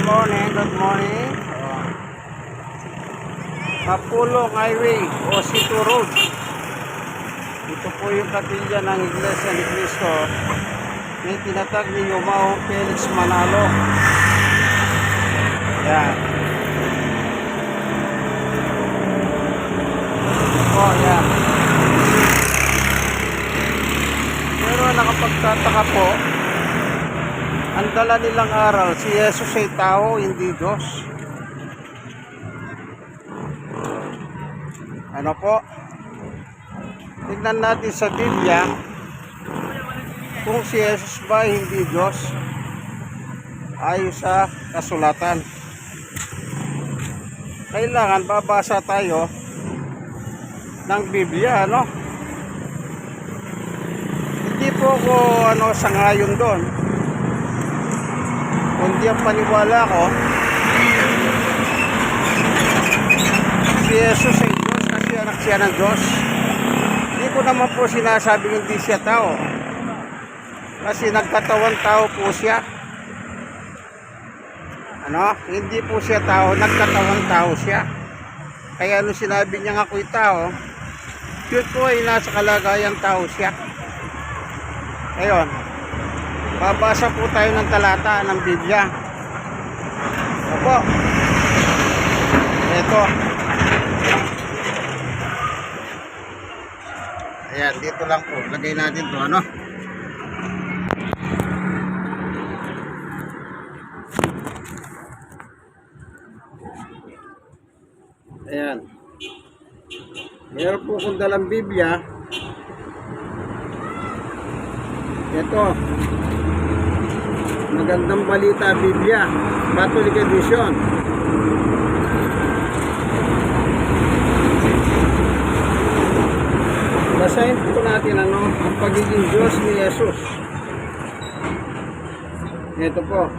morning, good morning. Mapulong Highway o Cito Road. Ito po yung kapilya ng Iglesia ni Cristo. May tinatag ni Yumao Felix Manalo. Yan. Ito, yan. Pero nakapagtataka po, ang dala nilang aral, si Jesus ay tao, hindi Diyos. Ano po? Tignan natin sa Biblia kung si Jesus ba hindi Diyos ayon sa kasulatan. Kailangan babasa tayo ng Biblia, ano? Hindi po ako sangayon doon. Kundi ang paniwala ko, si Jesus ay Diyos kasi anak siya ng Diyos. Hindi ko naman po sinasabing hindi siya tao. Kasi nagkatawan tao po siya. Hindi po siya tao, nagkatawan tao siya. Kaya nung sinabi niya ako'y tao, yun po ay nasa kalagayang tao siya. Ngayon, babasa po tayo ng talata ng Biblia. Opo. Ito. Ayan, dito lang po. Lagay natin to, ano? Ayan. Meron po kung dalang Biblia. Ito. Magandang Balita Biblia, Catholic Edition. Basahin po natin ang pagiging Diyos ni Jesus. Ito po.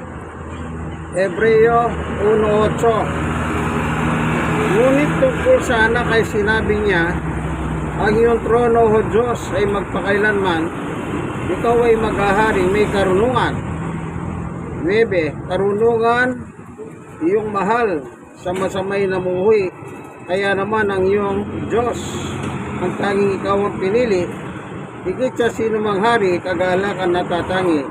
Hebreo 1:8. Ngunit tungkol sa anak ay sinabi niya, ang iyong trono, o Diyos, ay magpakailanman, ikaw ay maghahari, may karunungan. 9. Karunungan, iyong mahal sa masamay na muhi, kaya naman ang iyong Diyos, ang tanging ikaw ang pinili, higit sa sinumang hari, kagalakan na tatangi.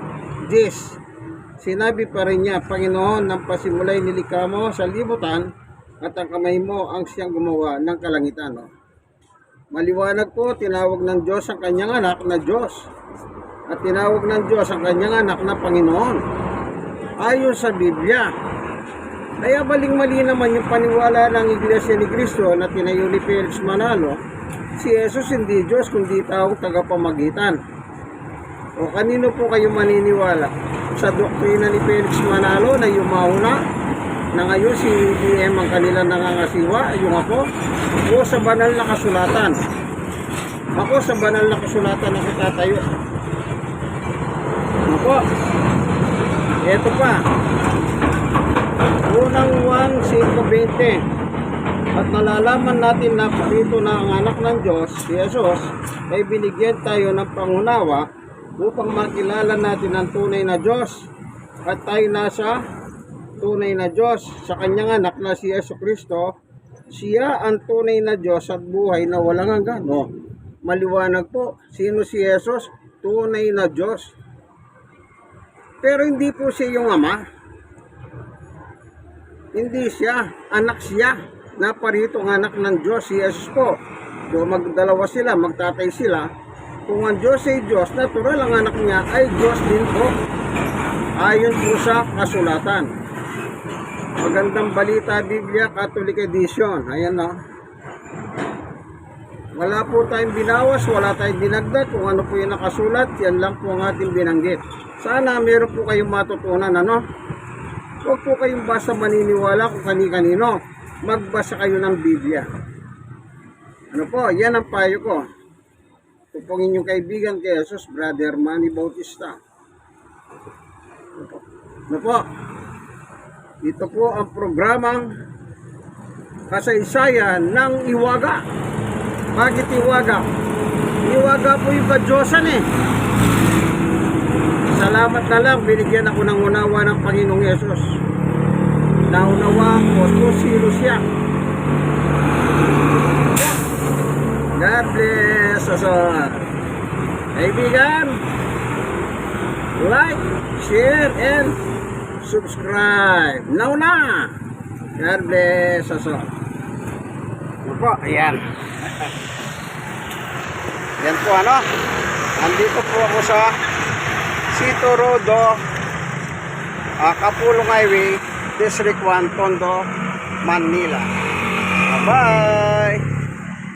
10. Sinabi pa rin niya, Panginoon, nang pasimulay nilikha mo sa libutan, at ang kamay mo ang siyang gumawa ng kalangitan. Maliwanag po, tinawag ng Diyos ang kanyang anak na Diyos, at tinawag ng Diyos ang kanyang anak na Panginoon, ayon sa Biblia. Kaya baling-mali naman yung paniwala ng Iglesia ni Cristo na tinayo ni Felix Manalo, si Jesus hindi Diyos kundi taong tagapamagitan. O kanino po kayo maniniwala? Sa doktrina ni Felix Manalo na yumauna, na ngayon si BM ang kanilang nangangasiwa, yung ako, o sa banal na kasulatan? Ako sa banal na kasulatan ako tatayo. Ako, eto pa, unang 1:5-20, at nalalaman natin na dito na ang anak ng Diyos, si Jesus, ay binigyan tayo ng pangunawa upang makilala natin ang tunay na Diyos, at tayo nasa tunay na Diyos sa kanyang anak na si Jesucristo. Siya ang tunay na Diyos at buhay na walang hanggan. Maliwanag po, sino si Jesus? Tunay na Diyos. Pero hindi po siya yung ama. Hindi siya, anak siya. Naparito ang anak ng Diyos, si Jesus po. So magdalawa sila, magtatay sila. Kung ang Diyos ay Diyos, natural ang anak niya ay Diyos din po. Ayon po sa kasulatan. Magandang Balita Biblia, Catholic Edition. Ayan na. Wala po tayong binawas, wala tayong dinagdag. Kung ano po yung nakasulat, yan lang po ang ating binanggit. Sana meron po kayong matutunan, Huwag po kayong basta maniniwala kung kani-kanino. Magbasa kayo ng Biblia. Yan ang payo ko. Ito pong inyong kaibigan kay Jesus, Brother Manny Bautista. Ito po ang programang kasaysayan ng Iwaga. Bakit Iwaga? Iwaga po yung kadyosan Salamat na lang, binigyan ako ng unawa ng Panginoong Yesus. naunawang ko kung sino siya. God bless us all. Kaibigan, like, share, and subscribe. Now na! God bless us all. Ano po? Ayan. Yan po ano. Nandito po ako sa Sito Rodo, Kapulong Highway, District 1, Tondo, Manila. Bye-bye!